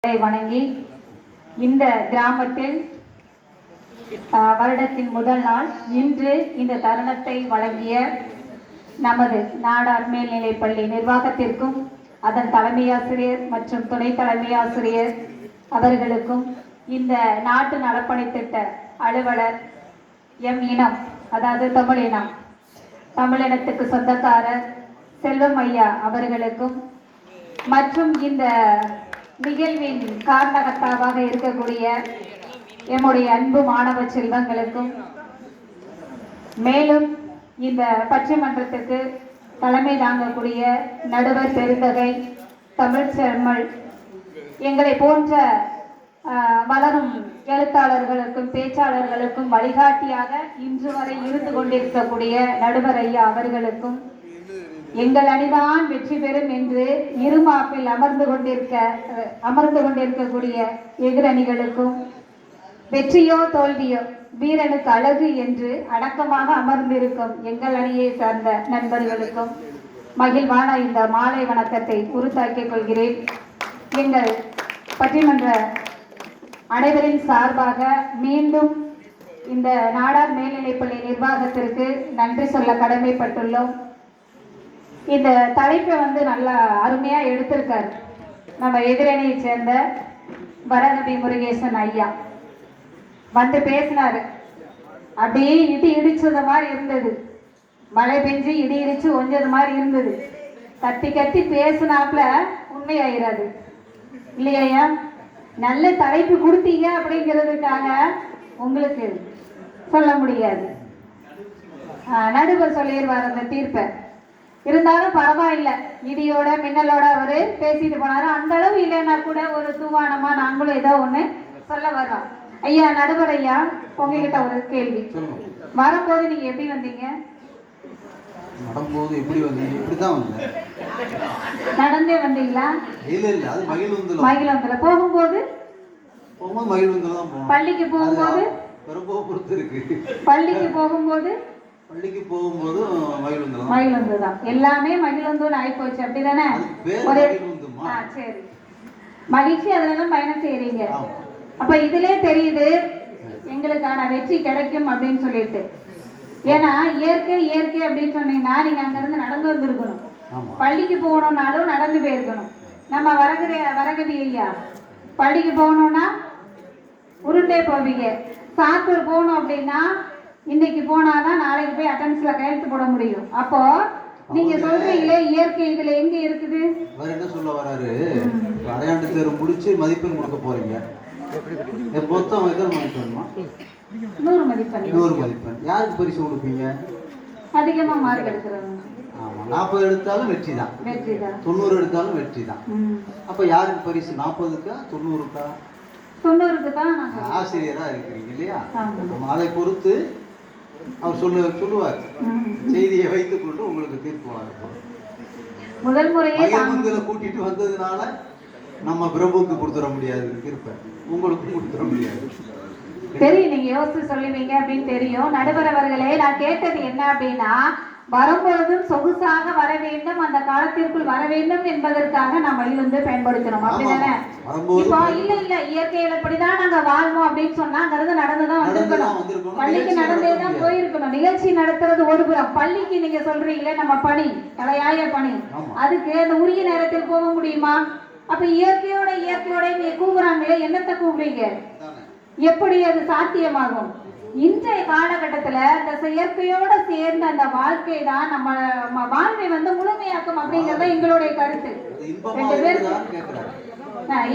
வணங்கி இந்த கிராமத்தில் வருடத்தின் முதல் நாள் இன்று இந்த தருணத்தை வழங்கிய நமது நாடார் மேல்நிலைப்பள்ளி நிர்வாகத்திற்கும் அதன் தலைமை ஆசிரியர் மற்றும் துணை தலைமை ஆசிரியர் அவர்களுக்கும் இந்த நாட்டு நலப்பணித்திட்ட அலுவலர் எம் இனம் அதாவது தமிழினத்துக்கு சொந்தக்காரர் செல்வம் ஐயா அவர்களுக்கும் மற்றும் இந்த நிகழ்வின் காரணகர்த்தாவாக இருக்கக்கூடிய எம்முடைய அன்பு மாணவ செல்வங்களுக்கும் மேலும் இந்த பட்டிமன்றத்துக்கு தலைமை தாங்கக்கூடிய நடுவர் பெருந்தகை தமிழ் செம்மல் எங்களை போன்ற வளரும் எழுத்தாளர்களுக்கும் பேச்சாளர்களுக்கும் வழிகாட்டியாக இன்று வரை இருந்து கொண்டிருக்கக்கூடிய நடுவர் ஐயா அவர்களுக்கும் எங்கள் அணிதான் வெற்றி பெறும் என்று இருமாப்பில் அமர்ந்து கொண்டிருக்கக்கூடிய எதிரணிகளுக்கும் வெற்றியோ தோல்வியோ வீரனுக்கு அழகு என்று அடக்கமாக அமர்ந்திருக்கும் எங்கள் அணியை சார்ந்த நண்பர்களுக்கும் மகிழ்வான இந்த மாலை வணக்கத்தை உறுத்தாக்கிக் கொள்கிறேன். எங்கள் பட்டிமன்ற அனைவரின் சார்பாக மீண்டும் இந்த நாடார் மேல்நிலைப்பள்ளி நிர்வாகத்திற்கு நன்றி சொல்ல கடமைப்பட்டுள்ளோம். இந்த தலைப்பை நல்லா அருமையா எடுத்திருக்காரு நம்ம எதிரணியை சேர்ந்த வரகவி முருகேசன் ஐயா. வந்து பேசினாரு, அப்படியே இடி இடிச்சது மாதிரி இருந்தது, மழை பெஞ்சு இடி இடிச்சு ஒஞ்சது மாதிரி இருந்தது. கத்தி கத்தி பேசினாப்புல உண்மையாயிராது இல்லையா? நல்ல தலைப்பு கொடுத்தீங்க அப்படிங்கிறதுக்காக உங்களுக்கு சொல்ல முடியாது. நடுவர் சொல்லிடுவார் அந்த தீர்ப்பை. இருந்தாலும் பரவாயில்லை, இடியோட மின்னலோட அவரு பேசிட்டு போனாரு. அந்த அளவு இல்லைன்னா கூட ஒரு தூவானமா நாங்களும் ஏதோ ஒண்ணு சொல்ல வர்றோம். ஐயா நடுவர் ஐயா, உங்ககிட்ட ஒரு கேள்வி. வரும்போது நீங்க எப்படி வந்தீங்க? வரும்போது எப்படி வந்தீங்க? இப்படிதான் வந்தேன். நடந்தே வந்தீங்களா? இல்ல இல்ல, அது மகிழ்வுந்துல. மகிழ்வுந்துல போகும்போது மகிழ்வுந்துல தான் போனோம். பள்ளிக்கு போகும்போது பொறுத்து இருக்கு. பள்ளிக்கு போகும்போது மகிழ்வுந்து தான். எல்லாமே மகிழ்வுந்துன்னு ஆகி போச்சு, அப்படிதானே? சரி, மகிழ்ச்சி அதுலதான் பயணம் செய்யறீங்க. அப்ப இதுலயே தெரியுது எங்களுக்கான வெற்றி கிடைக்கும் அப்படின்னு சொல்லிட்டு. ஏன்னா இயற்கை இயற்கை அப்படின்னு சொன்னீங்கன்னா நீங்க அங்க இருந்து நடந்து வந்திருக்கணும். பள்ளிக்கு போகணும்னாலும் நடந்து போயிருக்கணும். நம்ம வரகதி ஐயா பள்ளிக்கு போகணும்னா உருண்டே போவீங்க. சாத்தூர் போகணும் அப்படின்னா இன்னைக்கு போனாதான் நாளைக்கு போய் அட்டெண்டன்ஸ்ல கையெழுத்து போட முடியும். அப்போ நீங்க சொல்றீங்களே இயற்கை இதுல எங்க இருக்குது? வேற என்ன சொல்ல வராரு? அரையாண்டு தேர்வு முடிச்சு மதிப்பெண் கொடுக்க போறீங்க. மொத்தம் எத்தனை மதிப்பெண்மா? 100 மதிப்பெண். 100 மதிப்பெண். யாருக்கு பரிசு கொடுப்பீங்க? அதிகமா மார்க் எடுக்கிறவங்க. ஆமா, 40 எடுத்தாலும் வெற்றி தான். 90 எடுத்தாலும் வெற்றி தான். அப்ப யாருக்கு பரிசு? 40க்கா 90க்கா? 90க்கு தான். ஆசிரியரா இருக்கிறீங்க இல்லையா? அதை பொறுத்து அவர் சொல்லுவார். செய்தியை வைத்துக் கொண்டு உங்களுக்கு தீர்ப்பு வழங்கப்படும். முதல் முறையே கூட்டிட்டு வந்ததுனால நம்ம பிரபுக்கு கொடுத்துட முடியாது தீர்ப்பை, உங்களுக்கும் கொடுத்துட முடியாது. தெரியும், நீங்க யோசிச்சு சொல்லுவீங்க அப்படின்னு தெரியும். நடுவர் அவர்களே, நான் கேட்டது என்ன அப்படின்னா, வரும்பொழுதும் சொகுசாக வர வேண்டும், அந்த காலத்திற்குள் வர வேண்டும் என்பதற்காக நாம் வழியிலிருந்து பயன்படுத்தணும், அப்படிதானே? இப்போ இல்ல இல்ல இயற்கையில இப்படிதான் நாங்க வாழ்வோம் அப்படின்னு சொன்னா அங்கிருந்து நடந்துதான் வந்திருக்கணும். பள்ளிக்கு நடந்தேதான் போயிருக்கணும். நிகழ்ச்சி நடத்துறது ஒரு புறம், பள்ளிக்கு நீங்க சொல்றீங்களே நம்ம பணி, தலையாய பணி, அதுக்கு அந்த உரிய நேரத்தில் போக முடியுமா? அப்ப இயற்கையோட நீங்க கூவுறாங்களே, என்னத்தை கூவுறீங்க? எப்படி அது சாத்தியமாகும்? இன்றைய காலகட்டத்துல இந்த செயற்கையோட சேர்ந்த அந்த வாழ்க்கை தான் நம்ம வாழ்வை முழுமையாக்கும் அப்படிங்கறத எங்களுடைய கருத்து. 2 பேர்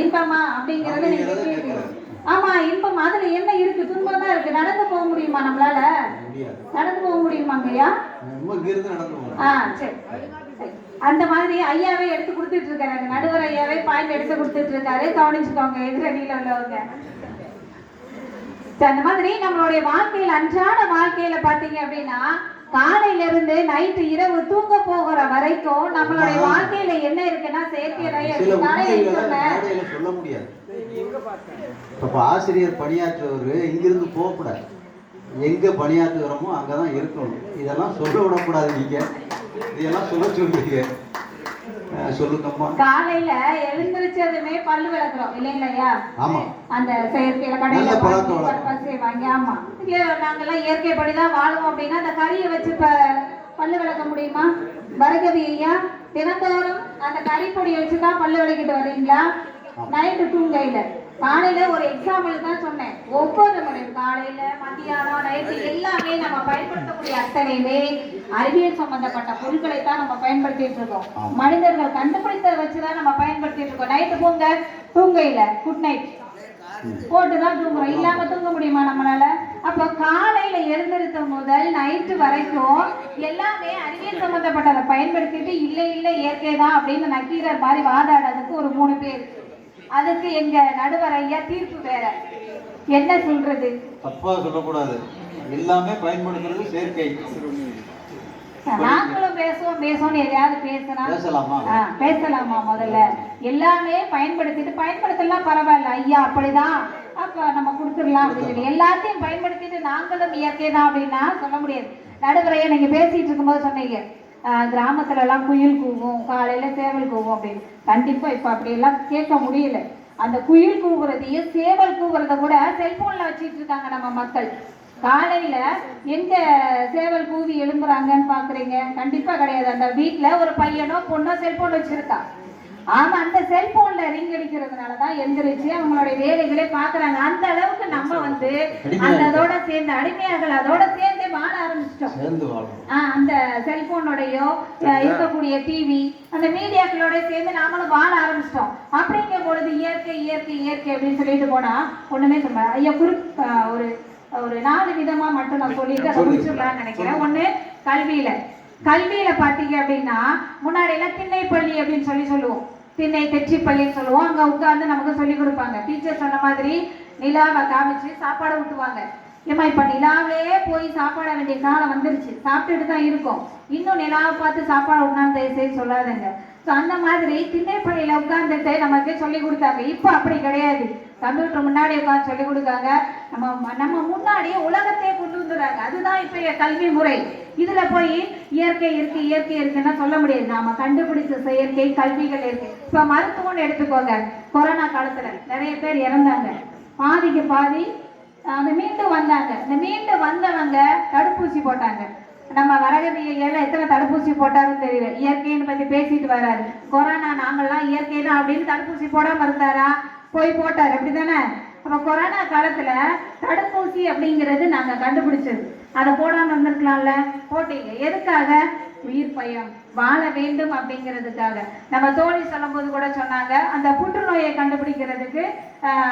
இன்பமா அப்படிங்கறத நீங்க கேட்கீங்க. ஆமா, இன்பம் அதுல என்ன இருக்கு? துன்பம் தான் இருக்கு. நடந்து போக முடியுமா நம்மளால? நடந்து போக முடியுமாங்கய்யா? சரி, அந்த மாதிரி ஐயாவே எடுத்து கொடுத்துட்டு இருக்காரு. நடுவர் ஐயாவே பாயிண்ட் எடுத்து கொடுத்துட்டு இருக்காரு. கவனிச்சுக்கோங்க எதிரணியில உள்ளவங்க. அந்த மாதிரி நம்மளுடைய வாழ்க்கையில அன்றாட வாழ்க்கையில பாத்தீங்க அப்படின்னா காலையில இருந்து நைட்டு இரவு தூங்க போகிற வரைக்கும் நம்மளுடைய வாழ்க்கையில என்ன இருக்குன்னா செயற்கை சொல்ல முடியாது. இப்ப ஆசிரியர் பணியாற்றுவர் இங்கிருந்து போகக்கூடாது, எங்க பணியாற்றுகிறோமோ அங்கதான் இருக்கணும். இதெல்லாம் சொல்ல விடக்கூடாது. நீங்க இதெல்லாம் சொல்ல சொல்றீங்க. சொல்லுங்கம்மா. காலையில எழுந்திரிச்சதுமே பல்லு விளக்குறோம் இல்லைங்களையா? ஆமா. அந்த செயற்கையில கடையில வாங்கி ஆமா நாங்கெல்லாம் இயற்கைப்படிதான் வாழுவோம் அப்படின்னா அந்த கறியை வச்சு பல்லு விளக்க முடியுமா? வரகவி ஐயா தினந்தோறும் அந்த கறிப்பொடியை வச்சுதான் பல்லு விளக்கிட்டு வர்றீங்களா? நைட்டு தூங்கையில காலையில ஒரு எக்ஸாம்பிள் தான் சொன்னேன். ஒவ்வொரு முறை காலையில மத்தியானம் நைட்டு எல்லாமே நம்ம பயன்படுத்தக்கூடிய அத்தனையுமே அறிவியல் சம்பந்தப்பட்ட பொருட்களை தான் நம்ம பயன்படுத்திட்டு இருக்கோம். மனிதர்கள் கண்டுபிடித்ததை வச்சுதான் நம்ம பயன்படுத்திட்டு இருக்கோம். நைட்டு தூங்கையில குட் நைட் போட்டுதான் தூங்குறோம். இல்லாம தூங்க முடியுமா நம்மளால? அப்ப காலையில எழுந்திருத்த முதல் நைட்டு வரைக்கும் எல்லாமே அறிவியல் சம்பந்தப்பட்டதை பயன்படுத்திட்டு இல்லை இல்லை இயற்கை தான் அப்படின்னு நக்கீரர் மாதிரி வாதாடுறதுக்கு ஒரு 3 பேர். அதுக்கு எங்க நடுவர் ஐயா தீர்ப்பு வேற. என்ன சொல்றது? தப்பா சொல்லக்கூடாது. எல்லாமே பயன்படுத்துறது செயற்கை. நாங்களும் பேசுவோம் எதையாவது பேசலாமா? முதல்ல எல்லாமே பயன்படுத்தலாம் பரவாயில்ல ஐயா அப்படிதான் அப்ப நம்ம கொடுத்துடலாம் அப்படின்னு சொல்லி எல்லாத்தையும் பயன்படுத்திட்டு நாங்களும் இயற்கை தான் அப்படின்னா சொல்ல முடியாது. நடுவரைய நீங்க பேசிட்டு இருக்கும்போது சொன்னீங்க கிராமத்துல எல்லாம் குயில் கூவும், காலையில சேவல் கூவும் அப்படின்னு. கண்டிப்பா இப்ப அப்படி எல்லாம் கேட்க முடியல. அந்த குயில் கூவுறதையும் சேவல் கூவுறத கூட செல்போன்ல வச்சிட்டு இருக்காங்க நம்ம மக்கள். காலையில எங்க சேவல் கூவி எழும்புறாங்கன்னு பாக்குறீங்க? கண்டிப்பா கிடையாது. அந்த வீட்டுல ஒரு பையனோ பொண்ணோ செல்போன் வச்சிருக்கா. ஆமா, அந்த செல்போன்ல ரிங் அடிக்கிறதுனாலதான் எந்திரிச்சு அவங்களுடைய வேலைகளே பாக்குறாங்க. அந்த அளவுக்கு நம்ம அதோட சேர்ந்து அடிமையார்கள் அதோட சேர்ந்தே வாழ ஆரம்பிச்சிட்டோம். அந்த செல்போனோடையோ இருக்கக்கூடிய டிவி அந்த மீடியாக்களோட சேர்ந்து நாமளும் வாழ ஆரம்பிச்சிட்டோம். அப்படிங்கும் பொழுது இயற்கை இயற்கை இயற்கை அப்படின்னு சொல்லிட்டு போனா ஒண்ணுமே சொல்ல ஐயா ஒரு 4 விதமா மட்டும் நான் சொல்லிட்டு அதை முடிச்சிடலாம்னு நினைக்கிறேன். ஒண்ணு கல்வியில பாத்தீங்க அப்படின்னா முன்னாடி எல்லாம் திண்ணைப்பள்ளி அப்படின்னு சொல்லுவோம். திண்ணை தெச்சிப்பள்ளின்னு சொல்லுவோம். அங்க உட்கார்ந்து நமக்கு சொல்லி கொடுப்பாங்க. டீச்சர் சொன்ன மாதிரி நிலாவை காமிச்சு சாப்பாடு ஊட்டுவாங்க. ஏமா இப்ப நிலாவே போய் சாப்பாட வேண்டிய காலம் வந்துருச்சு. சாப்பிட்டுட்டு தான் இருக்கோம். இன்னும் நிலாவை பார்த்து சாப்பாடு ஊட்டினான்னு தயவுசெய்து சொல்லாதுங்க. அந்த மாதிரி திண்ணைப்பள்ளியில உட்கார்ந்துட்டு நமக்கு சொல்லி கொடுத்தாங்க. இப்ப அப்படி கிடையாது. கம்ப்யூட்டர் முன்னாடி உட்காந்து சொல்லி கொடுக்காங்க. நம்ம முன்னாடியே உலகத்தையே கொண்டு வந்துடுறாங்க. அதுதான் இப்ப கல்வி முறை. இதுல போய் இயற்கை இருக்குன்னா சொல்ல முடியாது. நாம கண்டுபிடிச்ச செயற்கை கல்விகள் இருக்கு. இப்ப மருத்துவம்னு எடுத்துக்கோங்க. கொரோனா காலத்துல நிறைய பேர் இறந்தாங்க. பாதிக்கு பாதி அந்த மீண்டும் வந்தாங்க. இந்த மீண்டும் வந்தவங்க தடுப்பூசி போட்டாங்க. நம்ம வரகவியல எத்தனை தடுப்பூசி போட்டாருன்னு தெரியல. இயற்கைன்னு பத்தி பேசிட்டு வர்றாரு. கொரோனா நாங்கள்லாம் இயற்கை தான் அப்படின்னு தடுப்பூசி போடாம இருந்தாரா? போய் போட்டாரு. அப்படித்தானே? அப்ப கொரோனா காலத்துல தடுப்பூசி அப்படிங்கிறது நாங்க கண்டுபிடிச்சது. அதை போடாம இருந்திருக்கலாம்ல? போட்டீங்க. எதுக்காக? உயிர் பயம், வாழ வேண்டும் அப்படிங்கிறதுக்காக. நம்ம தோழி சொல்லும் போது கூட சொன்னாங்க அந்த புற்றுநோயை கண்டுபிடிக்கிறதுக்கு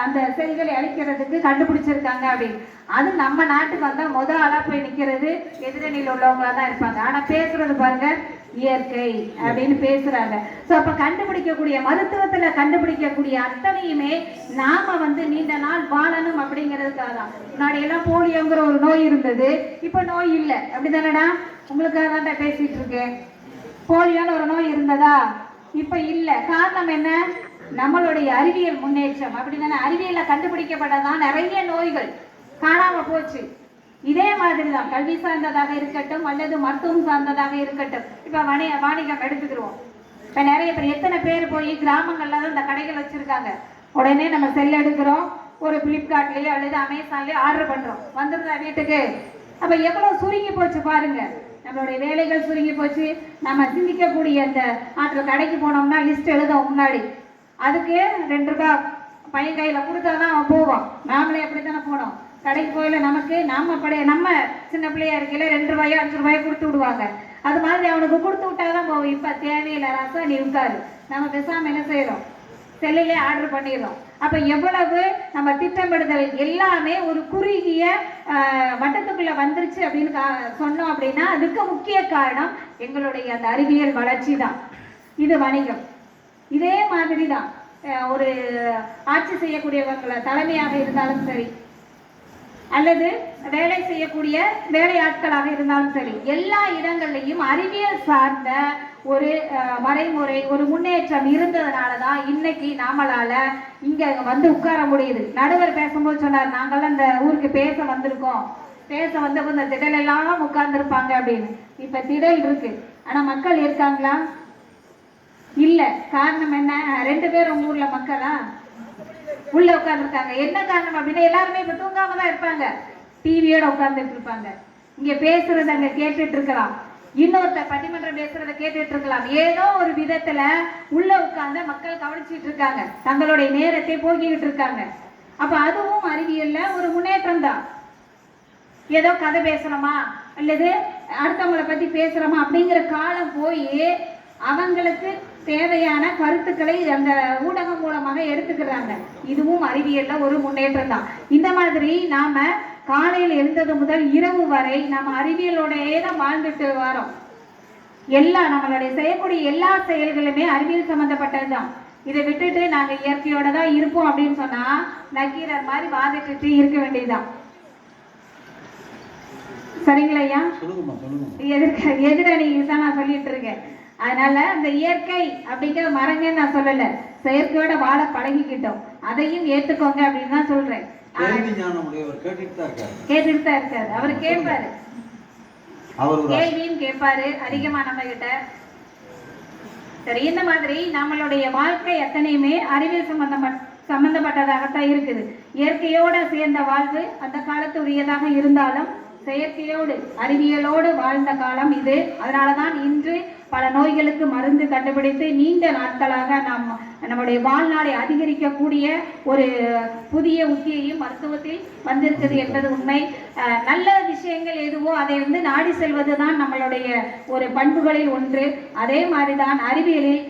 அந்த செல்களை அழிக்கிறதுக்கு கண்டுபிடிச்சிருக்காங்க அப்படின்னு. அது நம்ம நாட்டுக்கு வந்தா முதல் ஆளா போய் நிக்கிறது எதிரணியில் உள்ளவங்களா தான் இருப்பாங்க. ஆனா பேசுறது பாருங்க இயற்கை அப்படின்னு பேசுறாங்க. சோ அப்ப கண்டுபிடிக்கக்கூடிய மருத்துவத்துல கண்டுபிடிக்கக்கூடிய அத்தனையுமே நாம நீண்ட நாள் வாழணும் அப்படிங்கிறதுக்காக தான். முன்னாடி எல்லாம் போலியோங்கிற ஒரு நோய் இருந்தது. இப்ப நோய் இல்லை. அப்படிதானடா? உங்களுக்காக தான் பேசிட்டு இருக்கேன். போலியோன்னு ஒரு நோய் இருந்ததா? இப்ப இல்ல. காரணம் என்ன? நம்மளுடைய அறிவியல் முன்னேற்றம். அப்படிதானே? அறிவியல கண்டுபிடிக்கப்பட்டதான் நிறைய நோய்கள் காணாம போச்சு. இதே மாதிரிதான் கல்வி சார்ந்ததாக இருக்கட்டும் அல்லது மருத்துவம் சார்ந்ததாக இருக்கட்டும். இப்ப வாணிகம் எடுத்துக்கிறோம். இப்ப நிறைய பேர் எத்தனை பேர் போய் கிராமங்கள்ல தான் இந்த கடைகள் வச்சிருக்காங்க. உடனே நம்ம செல் எடுக்கிறோம், ஒரு பிளிப்கார்ட்லயோ அல்லது அமேசான்லயோ ஆர்டர் பண்றோம், வந்துருந்தா வீட்டுக்கு. அப்ப எவ்வளவு சுருங்கி போச்சு பாருங்க. நம்மளுடைய வேலைகள் சுருங்கி போச்சு. நம்ம சிந்திக்கக்கூடிய அந்த ஆற்றல் கடைக்கு போனோம்னா லிஸ்ட் எழுதும் முன்னாடி. அதுக்கு 2 ரூபாய் பையன் கையில கொடுத்தாதான் அவன் போவான். நாமளே அப்படித்தானே போனோம். கடைக்கு போயில நமக்கு நம்ம சின்ன பிள்ளையா இருக்கையில 2 ரூபாயோ 5 ரூபாயோ கொடுத்து விடுவாங்க. அது மாதிரி அவனுக்கு கொடுத்து விட்டாதான் போவோம். இப்ப தேவையில்லை ராசா நீ உட்காரு. நம்ம பேசாம என்ன செய்யறோம்? செல்லிலே ஆர்டர் பண்ணிடுறோம். அப்ப எவ்வளவு நம்ம திட்டமிடுதல் எல்லாமே ஒரு குறுகிய வட்டத்துக்குள்ள வந்துருச்சு அப்படின்னு சொன்னோம் அப்படின்னா அதுக்கு முக்கிய காரணம் எங்களுடைய அந்த அறிவியல் வளர்ச்சி தான். இது வணிகம். இதே மாதிரி தான் ஒரு ஆட்சி செய்யக்கூடியவங்களை தலைமையாக இருந்தாலும் சரி அல்லது வேலை செய்யக்கூடிய வேலையாட்களாக இருந்தாலும் சரி, எல்லா இடங்கள்லையும் அறிவியல் சார்ந்த ஒரு வரைமுறை ஒரு முன்னேற்றம் இருந்ததுனாலதான் இன்னைக்கு நாமளால இங்க உட்கார முடியுது. நடுவர் பேசும்போது சொன்னார் நாங்கெல்லாம் இந்த ஊருக்கு பேச வந்திருக்கோம். பேச வந்தப்போ இந்த திடல் எல்லாம் உட்கார்ந்துருப்பாங்க அப்படின்னு. இப்ப திடல் இருக்கு, ஆனா மக்கள் இருக்காங்களா? இல்ல. காரணம் என்ன? 2 பேர் உங்க ஊர்ல மக்களா உள்ள உட்கார்ந்துருக்காங்க. என்ன காரணம் அப்படின்னா எல்லாருமே இப்ப தூங்காம தான் இருப்பாங்க, டிவியோட உட்கார்ந்துட்டு இருப்பாங்க. இங்க பேசுறத அங்க கேட்டுட்டு இருக்கலாம், இன்னொருத்த பட்டிமன்றம் பேசுறத கேட்டுட்டு இருக்கலாம். ஏதோ ஒரு விதத்துல உள்ள உட்கார்ந்து மக்கள் கவனிச்சிட்டு இருக்காங்க, தங்களுடைய நேரத்தை போக்கிக்கிட்டு இருக்காங்க. அப்ப அதுவும் அறிவியல்ல ஒரு முன்னேற்றம் தான். ஏதோ கதை பேசுறோமா அல்லது அடுத்தவங்களை பத்தி பேசுறோமா அப்படிங்கிற காலம் போய் அவங்களுக்கு தேவையான கருத்துக்களை அந்த ஊடகம் மூலமாக எடுத்துக்கிறாங்க. இதுவும் அறிவியல்ல ஒரு முன்னேற்றம் தான். இந்த மாதிரி நாம காலையில் எழுந்தது முதல் இரவு வரை நாம அறிவியலோடயே தான் வாழ்ந்துட்டு வரோம். நம்மளுடைய செய்யக்கூடிய எல்லா செயல்களுமே அறிவியல் சம்பந்தப்பட்டதுதான். இதை விட்டுட்டு நாங்க இயற்கையோட தான் இருப்போம் அப்படின்னு சொன்னா நக்கீரர் மாதிரி வாதிட்டு இருக்க வேண்டியதுதான். சரிங்களா ஐயா? எதிரணிக்கு தான் நான் சொல்லிட்டு இருக்கேன். அதனால அந்த இயற்கை அப்படிங்கிற மரங்கன்னு நான் சொல்லல, செயற்கையோட வாழ பழகிக்கிட்டோம், அதையும் ஏத்துக்கோங்க அப்படின்னு தான் சொல்றேன். கேட்டுட்டு தான் இருக்காரு, அவரு கேட்பாரு, கேள்வியும் கேட்பாரு அதிகமா நம்ம கிட்ட. சரி, இந்த மாதிரி நம்மளுடைய வாழ்க்கை எத்தனையுமே அறிவியல் சம்பந்தப்பட்டதாகத்தான் இருக்குது. இயற்கையோட சேர்ந்த வாழ்வு அந்த காலத்துரியதாக இருந்தாலும் செயற்கையோடு அறிவியலோடு வாழ்ந்த காலம் இது. அதனாலதான் இன்று பல நோய்களுக்கு மருந்து கண்டுபிடித்து நீண்ட நாட்களாக நம்முடைய வாழ்நாளை அதிகரிக்கக்கூடிய ஒரு புதிய உத்தியையும் மருத்துவத்தில் வந்திருக்குது என்பது உண்மை. நல்ல விஷயங்கள் எதுவோ அதை நாடி செல்வதுதான் நம்மளுடைய ஒரு பண்புகளில் ஒன்று. அதே மாதிரிதான் அறிவியலில்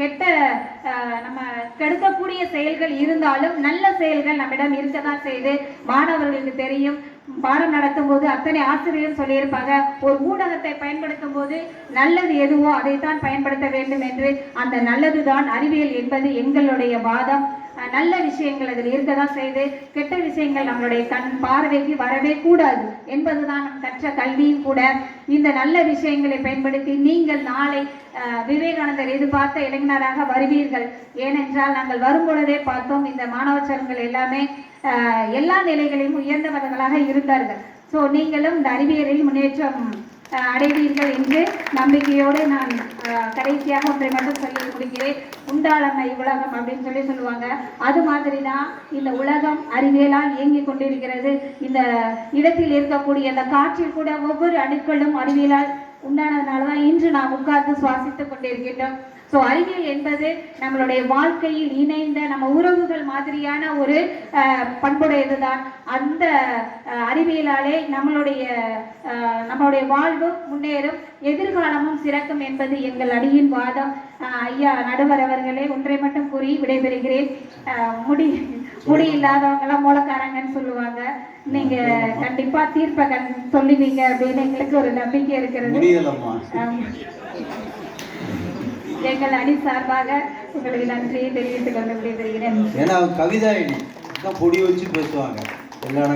நம்ம கெடுக்கக்கூடிய செயல்கள் இருந்தாலும் நல்ல செயல்கள் நம்மிடம் இருக்கதான் செய்து. மாணவர்களுக்கு தெரியும், பாடம் நடத்தும் போது அத்தனை ஆசிரியர் சொல்லியிருப்பாங்க, ஒரு ஊடகத்தை பயன்படுத்தும் போது நல்லது எதுவோ அதைத்தான் பயன்படுத்த வேண்டும் என்று. அந்த நல்லதுதான் அறிவியல் என்பது எங்களுடைய வாதம். நல்ல விஷயங்கள் அதில் இருக்கதான் செய்து, கெட்ட விஷயங்கள் நம்மளுடைய கண் பார்வைக்கு வரவே கூடாது என்பதுதான் நம் கற்ற கல்வியும் கூட. இந்த நல்ல விஷயங்களை பயன்படுத்தி நீங்கள் நாளை விவேகானந்தர் எதிர்பார்த்த இளைஞராக வருவீர்கள். ஏனென்றால் நாங்கள் வரும் பொழுதே பார்த்தோம், இந்த மாணவச்சரங்கள் எல்லாமே எல்லா நிலைகளிலும் உயர்ந்தவர்களாக இருந்தார்கள். ஸோ நீங்களும் இந்த அறிவியலில் முன்னேற்றம் அடைவீர்கள் என்று நம்பிக்கையோடு நான் கடைசியாக ஒன்றை மட்டும் சொல்லி முடிக்கிறேன். உண்டாளமை உலகம் அப்படின்னு சொல்லுவாங்க. அது மாதிரி தான் இந்த உலகம் அறிவியலால் இயங்கி கொண்டிருக்கிறது. இந்த இடத்தில் இருக்கக்கூடிய அந்த காற்றில் கூட ஒவ்வொரு அணுக்களும் அறிவியலால் உண்டானதுனால தான் இன்று நாம் உட்கார்ந்து சுவாசித்துக் கொண்டிருக்கின்றோம். ஸோ அறிவியல் என்பது நம்மளுடைய வாழ்க்கையில் இணைந்த நம்ம உறவுகள் மாதிரியான ஒரு பண்புடையதுதான். அந்த அறிவியலாலே நம்மளுடைய வாழ்வும் முன்னேறும், எதிர்காலமும் சிறக்கும் என்பது எங்கள் அணியின் வாதம். ஐயா நடுவர் அவர்களே, ஒன்றை மட்டும் கூறி விடைபெறுகிறேன். முடி இல்லாதவங்களாம் மூலக்காரங்கன்னு சொல்லுவாங்க. நீங்க கண்டிப்பா தீர்ப்பை சொல்லுவீங்க அப்படின்னு எங்களுக்கு ஒரு நம்பிக்கை இருக்கிறது. எங்கள் அணி சார்பாக உங்களுக்கு நன்றியை தெரிவித்துக் கொண்டு விடைபெறுகிறேன். ஏன்னா கவிதா பொடி வச்சு பேசுவாங்க எல்லா